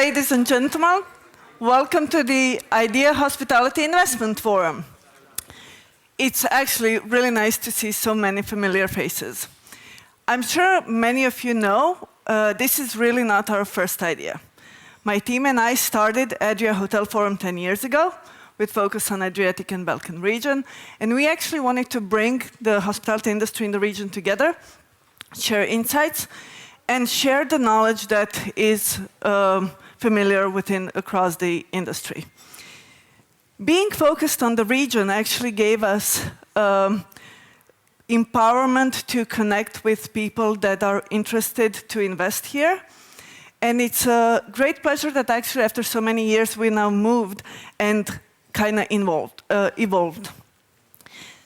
ladies and gentlemen. Welcome to the IDEEA Hospitality Investment Forum. It's actually really nice to see so many familiar faces. I'm sure many of you know this is really not our first idea. My team and I started IDEEA Hotel Forum 10 years ago with focus on Adriatic and Balkan region, and we actually wanted to bring the hospitality industry in the region together, share insights, and share the knowledge that is familiar across the industry. Being focused on the region actually gave us empowerment to connect with people that are interested to invest here. And it's a great pleasure that actually after so many years we now moved and kind of evolved.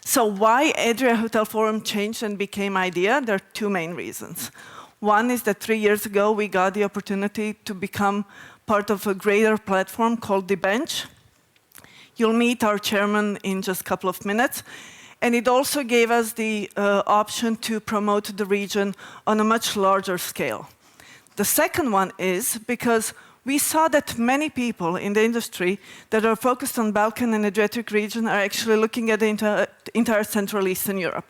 So why IDEEA Hotel Forum changed and became IDEEA? There are two main reasons. One is that 3 years ago we got the opportunity to become part of a greater platform called The Bench. You'll meet our chairman in just a couple of minutes. And it also gave us the option to promote the region on a much larger scale. The second one is because we saw that many people in the industry that are focused on Balkan and Adriatic region are actually looking at the entire Central Eastern Europe.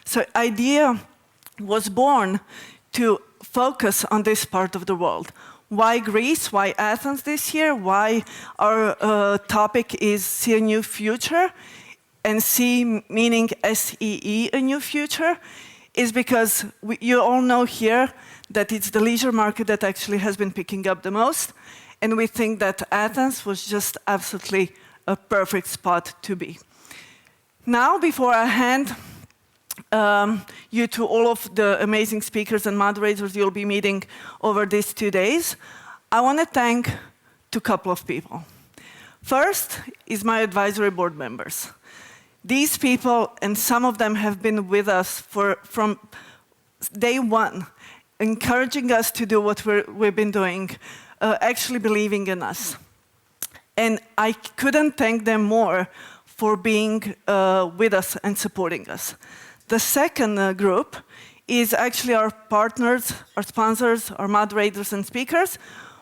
So IDEEA was born to focus on this part of the world. Why Greece? Why Athens this year? Why our topic is See a New Future? And C meaning SEE, a new future, is because you all know here that it's the leisure market that actually has been picking up the most. And we think that Athens was just absolutely a perfect spot to be. Now, before I hand you to all of the amazing speakers and moderators you'll be meeting over these 2 days, I want to thank a couple of people. First is my advisory board members. These people, and some of them have been with us from day one, encouraging us to do what we've been doing, actually believing in us. And I couldn't thank them more for being with us and supporting us. The second group is actually our partners, our sponsors, our moderators and speakers,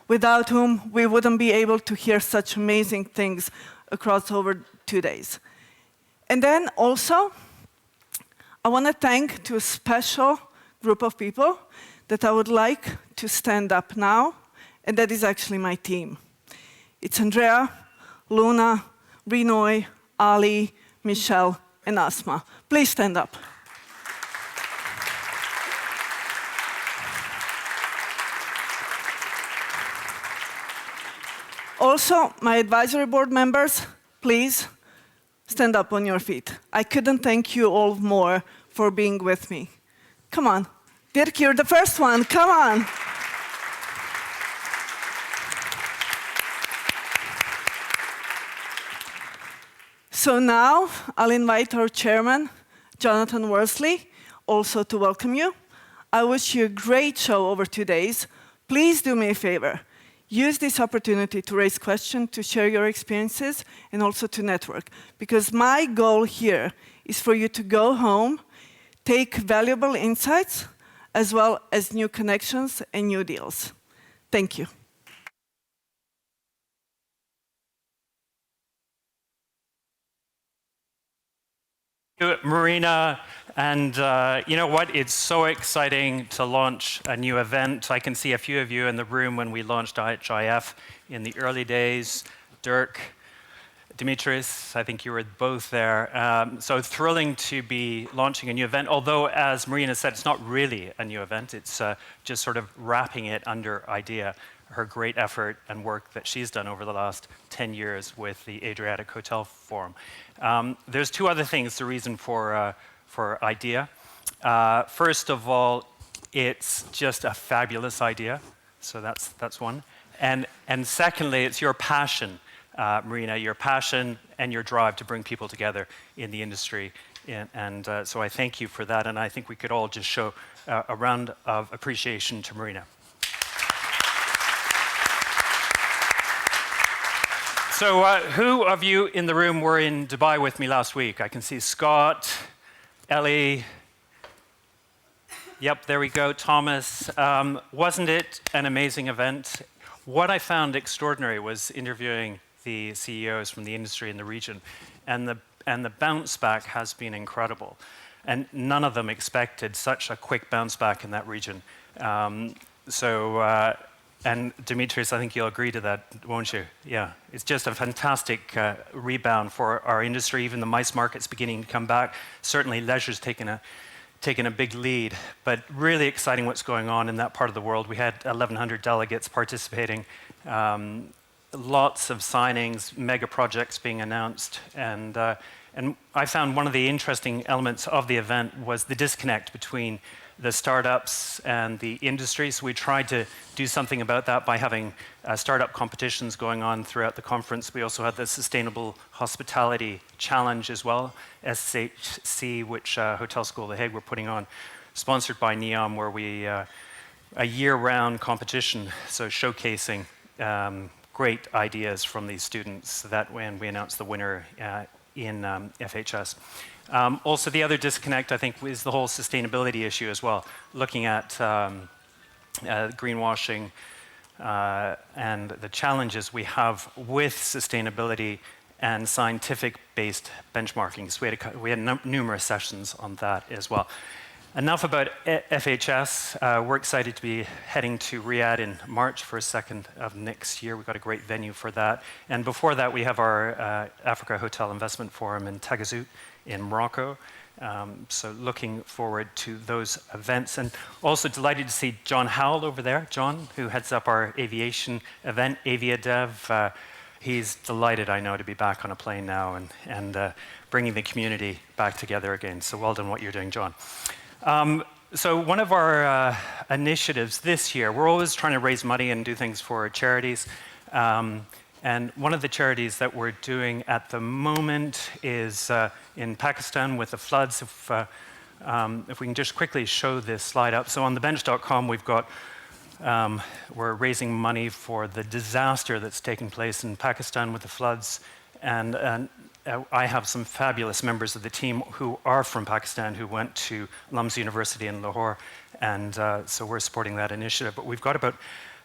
without whom we wouldn't be able to hear such amazing things across over 2 days. And then also, I want to thank to a special group of people that I would like to stand up now, and that is actually my team. It's Andrea, Luna, Rinoy, Ali, Michelle, and Asma. Please stand up. Also, my advisory board members, please stand up on your feet. I couldn't thank you all more for being with me. Come on. Dirk, you're the first one. Come on. So now I'll invite our chairman, Jonathan Worsley, also to welcome you. I wish you a great show over 2 days. Please do me a favor. Use this opportunity to raise questions, to share your experiences, and also to network. Because my goal here is for you to go home, take valuable insights, as well as new connections and new deals. Thank you. Marina, and you know what? It's so exciting to launch a new event. I can see a few of you in the room when we launched IHIF in the early days. Dirk, Dimitris, I think you were both there. So thrilling to be launching a new event, although as Marina said, it's not really a new event. It's just sort of wrapping it under IDEEA, her great effort and work that she's done over the last 10 years with the Adriatic Hotel Forum. There's two other things, the reason for IDEEA. First of all, it's just a fabulous idea, so that's one. And secondly, it's your passion, Marina, your passion and your drive to bring people together in the industry. And so I thank you for that, and I think we could all just show a round of appreciation to Marina. So who of you in the room were in Dubai with me last week? I can see Scott, Ellie. Yep, there we go, Thomas. Wasn't it an amazing event? what I found extraordinary was interviewing the CEOs from the industry in the region, and the bounce back has been incredible. And none of them expected such a quick bounce back in that region. And Demetrius, I think you'll agree to that, won't you? Yeah, it's just a fantastic rebound for our industry. Even the MICE market's beginning to come back. Certainly leisure's taken a big lead, but really exciting what's going on in that part of the world. We had 1,100 delegates participating, lots of signings, mega projects being announced, and I found one of the interesting elements of the event was the disconnect between the startups and the industry. So we tried to do something about that by having startup competitions going on throughout the conference. We also had the Sustainable Hospitality Challenge as well, SHC, which Hotel School of The Hague were putting on, sponsored by NEOM, where we, a year-round competition, so showcasing great ideas from these students. That when we announced the winner in FHS. Also, the other disconnect, I think, is the whole sustainability issue as well, looking at greenwashing and the challenges we have with sustainability and scientific-based benchmarking. So we had numerous sessions on that as well. Enough about FHS. We're excited to be heading to Riyadh in March 2nd of next year. We've got a great venue for that. And before that, we have our Africa Hotel Investment Forum in Tagazout in Morocco. So looking forward to those events. And also delighted to see John Howell over there. John, who heads up our aviation event, AviaDev. He's delighted, I know, to be back on a plane now and bringing the community back together again. So well done what you're doing, John. So one of our initiatives this year, we're always trying to raise money and do things for charities. And one of the charities that we're doing at the moment is in Pakistan with the floods. If we can just quickly show this slide up. So on thebench.com, we've got, we're raising money for the disaster that's taken place in Pakistan with the floods. And I have some fabulous members of the team who are from Pakistan who went to Lum's University in Lahore, and so we're supporting that initiative. But we've got about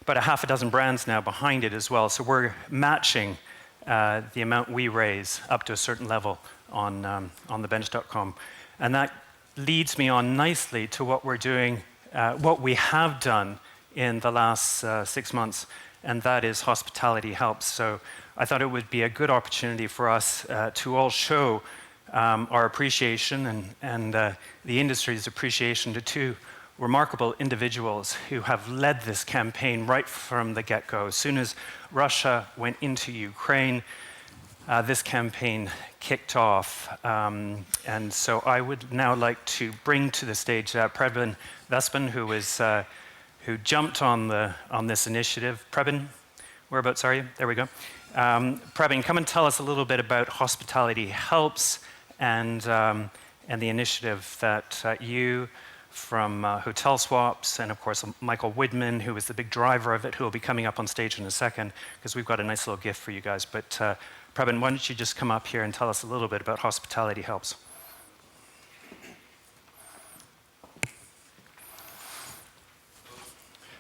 a half a dozen brands now behind it as well, so we're matching the amount we raise up to a certain level on thebench.com. And that leads me on nicely to what we're doing, what we have done in the last 6 months, and that is Hospitality Helps. So I thought it would be a good opportunity for us to all show our appreciation and the industry's appreciation to two remarkable individuals who have led this campaign right from the get-go. As soon as Russia went into Ukraine, this campaign kicked off. And so I would now like to bring to the stage Preben Vespen, who jumped on this initiative. Preben, whereabouts are you? There we go. Preben, come and tell us a little bit about Hospitality Helps and the initiative that you from Hotel Swaps, and of course Michael Widman, who was the big driver of it, who will be coming up on stage in a second, because we've got a nice little gift for you guys. But Preben, why don't you just come up here and tell us a little bit about Hospitality Helps.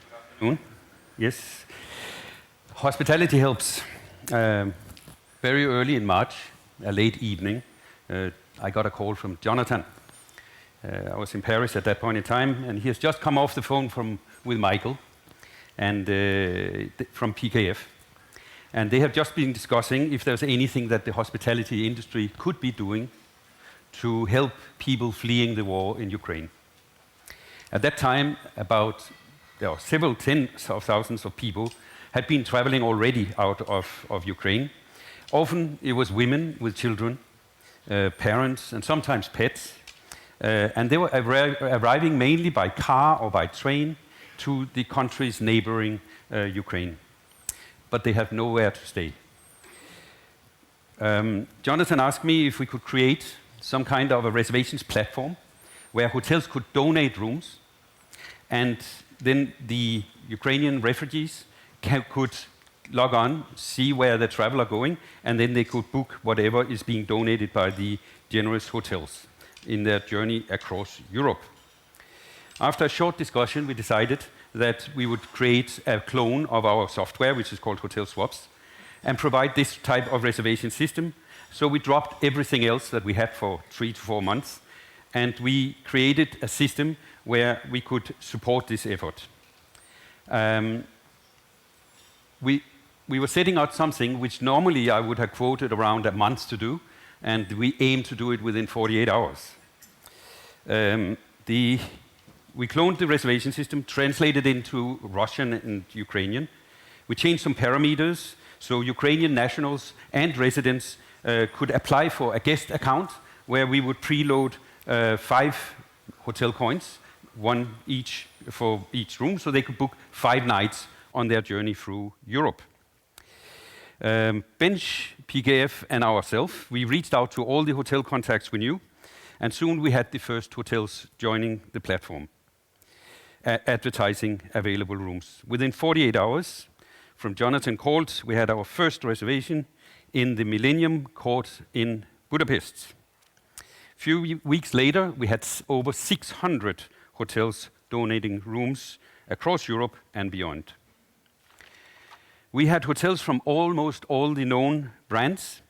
Good afternoon. Yes. Hospitality Helps. Very early in March, a late evening, I got a call from Jonathan. I was in Paris at that point in time, and he has just come off the phone with Michael and from PKF. And they have just been discussing if there's anything that the hospitality industry could be doing to help people fleeing the war in Ukraine. At that time, there were several tens of thousands of people had been traveling already out of Ukraine. Often it was women with children, parents, and sometimes pets. And they were arriving mainly by car or by train to the countries neighboring Ukraine. But they have nowhere to stay. Jonathan asked me if we could create some kind of a reservations platform where hotels could donate rooms, and then the Ukrainian refugees could log on, see where the travel are going, and then they could book whatever is being donated by the generous hotels in their journey across Europe. After a short discussion, we decided that we would create a clone of our software, which is called Hotel Swaps, and provide this type of reservation system. So we dropped everything else that we had for 3 to 4 months, and we created a system where we could support this effort. We were setting out something which normally I would have quoted around a month to do, and we aimed to do it within 48 hours. We cloned the reservation system, translated into Russian and Ukrainian. We changed some parameters, so Ukrainian nationals and residents could apply for a guest account, where we would preload 5 hotel coins, 1 each for each room, so they could book 5 nights on their journey through Europe. Bench, PKF, and ourselves, we reached out to all the hotel contacts we knew, and soon we had the first hotels joining the platform, advertising available rooms. Within 48 hours, from Jonathan called, we had our first reservation in the Millennium Court in Budapest. Few weeks later, we had over 600 hotels donating rooms across Europe and beyond. We had hotels from almost all the known brands,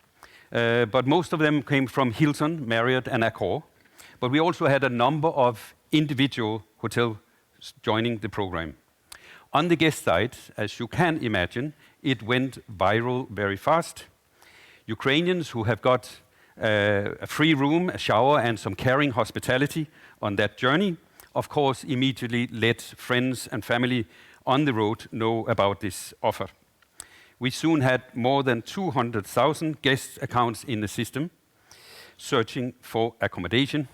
but most of them came from Hilton, Marriott, and Accor. But we also had a number of individual hotels joining the program. On the guest side, as you can imagine, it went viral very fast. Ukrainians who have got a free room, a shower, and some caring hospitality on that journey, of course, immediately let friends and family on the road know about this offer. We soon had more than 200,000 guest accounts in the system, searching for accommodation.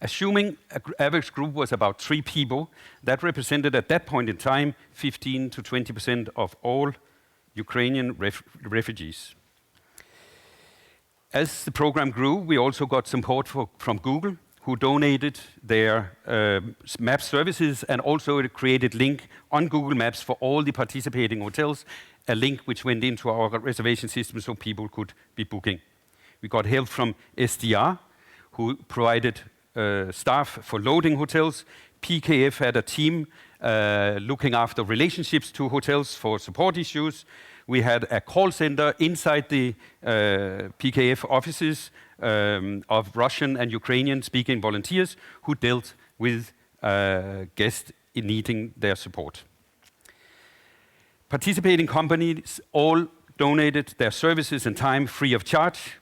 Assuming an average group was about 3 people, that represented at that point in time 15 to 20% of all Ukrainian refugees. As the program grew, we also got support from Google, who donated their map services and also created link on Google Maps for all the participating hotels, a link which went into our reservation system so people could be booking. We got help from SDR, who provided staff for loading hotels. PKF had a team looking after relationships to hotels for support issues. We had a call center inside the PKF offices of Russian and Ukrainian speaking volunteers who dealt with guests in needing their support. Participating companies all donated their services and time free of charge.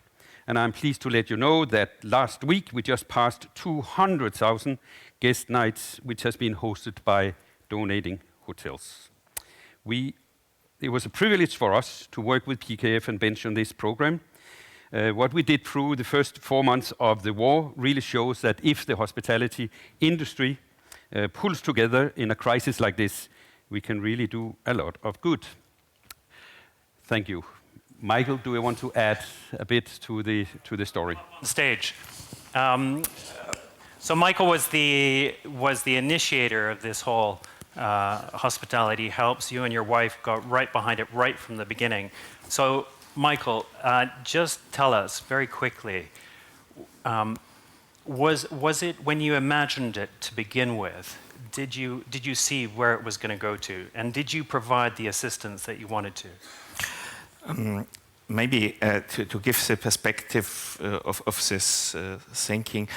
And I'm pleased to let you know that last week we just passed 200,000 guest nights, which has been hosted by donating hotels. It was a privilege for us to work with PKF and Bench on this program. What we did through the first 4 months of the war really shows that if the hospitality industry pulls together in a crisis like this, we can really do a lot of good. Thank you. Michael, do you want to add a bit to the story? Stage. So Michael was the initiator of this whole Hospitality Helps. You and your wife got right behind it right from the beginning. So Michael, just tell us very quickly, was it when you imagined it to begin with, did you see where it was going to go to, and did you provide the assistance that you wanted to? Maybe to give the perspective of this thinking,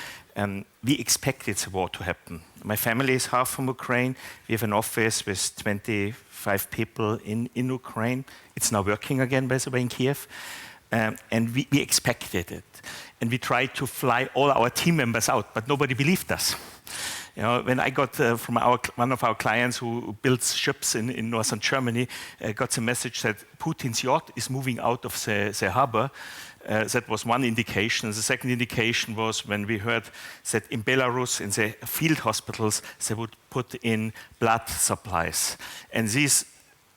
we expected the war to happen. My family is half from Ukraine. We have an office with 25 people in Ukraine. It's now working again, by the way, in Kiev. And we expected it. And we tried to fly all our team members out, but nobody believed us. You know, when I got from one of our clients who builds ships in northern Germany, got the message that Putin's yacht is moving out of the harbor. That was one indication. The second indication was when we heard that in Belarus, in the field hospitals, they would put in blood supplies. And these,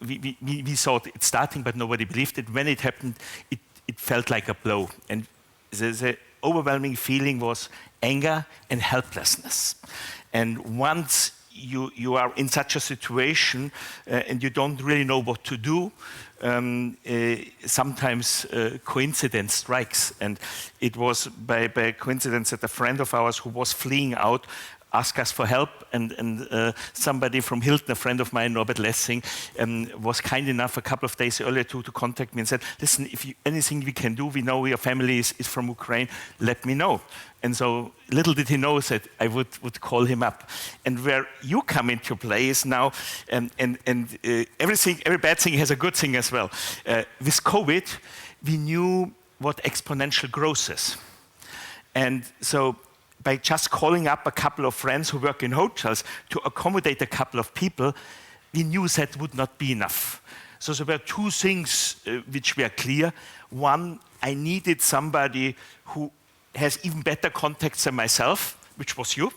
we thought it's starting, but nobody believed it. When it happened, it felt like a blow. And the overwhelming feeling was anger and helplessness. And once you are in such a situation and you don't really know what to do, sometimes coincidence strikes. And it was by coincidence that a friend of ours who was fleeing out ask us for help, and somebody from Hilton, a friend of mine, Norbert Lessing, was kind enough a couple of days earlier to contact me and said, listen, if anything we can do, we know your family is from Ukraine, let me know. And so little did he know that I would call him up. And where you come into play is now, every bad thing has a good thing as well. With COVID, we knew what exponential growth is. And so by just calling up a couple of friends who work in hotels to accommodate a couple of people, we knew that would not be enough. So there were two things which were clear. One, I needed somebody who has even better contacts than myself, which was you.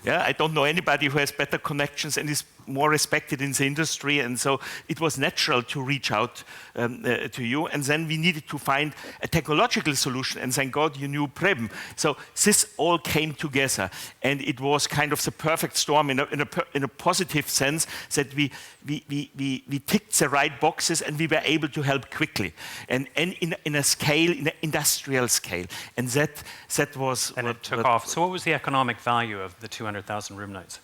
Yeah, I don't know anybody who has better connections and is more respected in the industry, and so it was natural to reach out to you. And then we needed to find a technological solution, and thank God you knew Preben. So this all came together, and it was kind of the perfect storm in a positive sense that we ticked the right boxes, and we were able to help quickly, and in a scale, in an industrial scale, and that was. And it took off. So what was the economic value of the 200,000 room nights?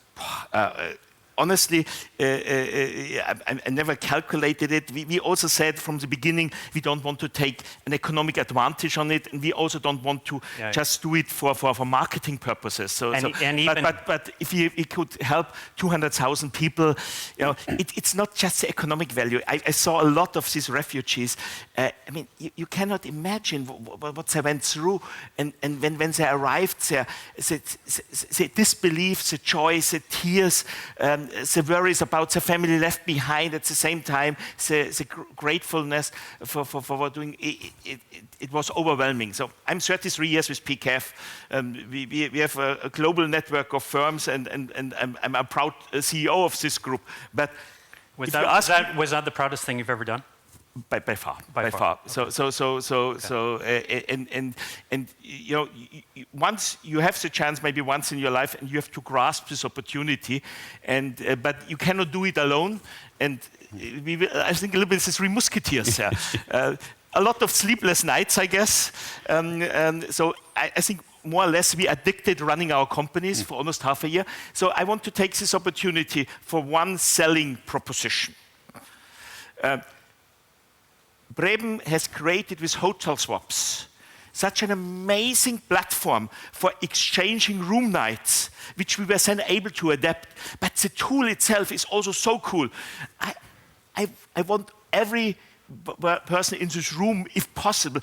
Honestly, I never calculated it. We also said from the beginning we don't want to take an economic advantage on it, and we also don't want to just do it for marketing purposes. But if we could help 200,000 people, you know, it's not just the economic value. I saw a lot of these refugees. I mean, you cannot imagine what they went through, and when they arrived there, the disbelief, the joy, the tears. The worries about the family left behind, at the same time, the gratefulness for doing it was overwhelming. So I'm 33 years with PKF. We have a global network of firms, and I'm a proud CEO of this group. But was that the proudest thing you've ever done? By far. Okay. So and you know, once you have the chance, maybe once in your life, and you have to grasp this opportunity, and but you cannot do it alone. And I think a little bit the Three Musketeers there. A lot of sleepless nights, I guess. So I think more or less we addicted running our companies for almost half a year. So I want to take this opportunity for one selling proposition. Preben has created with hotel swaps such an amazing platform for exchanging room nights, which we were then able to adapt. But the tool itself is also so cool. I want every person in this room, if possible,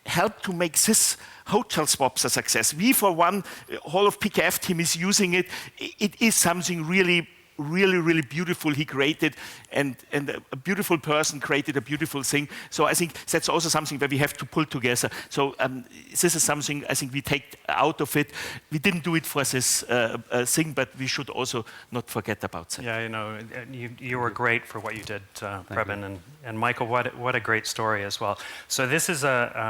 help to make this hotel swaps a success. We, for one, whole of PKF team is using it. It is something really beautiful he created, and a beautiful person created a beautiful thing. So I think that's also something where we have to pull together. So this is something I think we take out of it. We didn't do it for this thing, but we should also not forget about that. Yeah, you know, you were great for what you did, Preben, and Michael, what a great story as well. So this is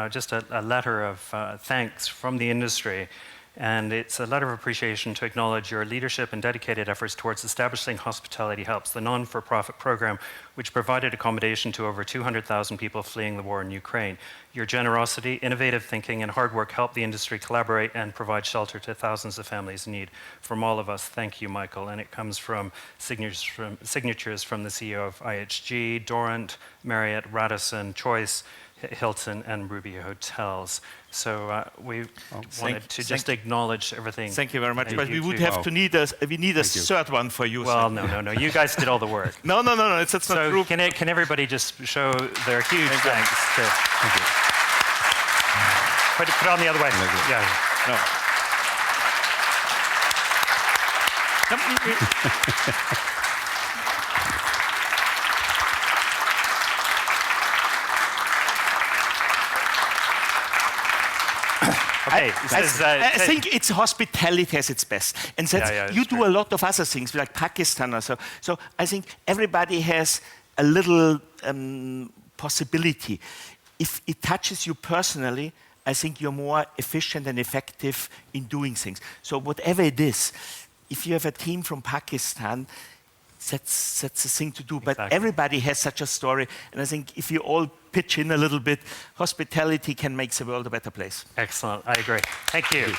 just a letter of thanks from the industry. And it's a letter of appreciation to acknowledge your leadership and dedicated efforts towards establishing Hospitality Helps, the non-for-profit program which provided accommodation to over 200,000 people fleeing the war in Ukraine. Your generosity, innovative thinking, and hard work helped the industry collaborate and provide shelter to thousands of families in need. From all of us, thank you, Michael. And it comes from signatures from the CEO of IHG, Dorrant, Marriott, Radisson, Choice, Hilton, and Ruby Hotels. So we wanted to just acknowledge everything. Thank you very much. But we would have to need a third one for you. Well, no. You guys did all the work. No. That's not true. Can everybody just show their huge thanks to? Thank you. Put it on the other way. Yeah. No. Okay, I think it's hospitality at its best, and you do a lot of other things like Pakistan or so. So I think everybody has a little possibility. If it touches you personally, I think you're more efficient and effective in doing things. So whatever it is, if you have a team from Pakistan, that's the thing to do. But everybody has such a story, and I think if you all pitch in a little bit, hospitality can make the world a better place. Excellent, I agree. Thank you.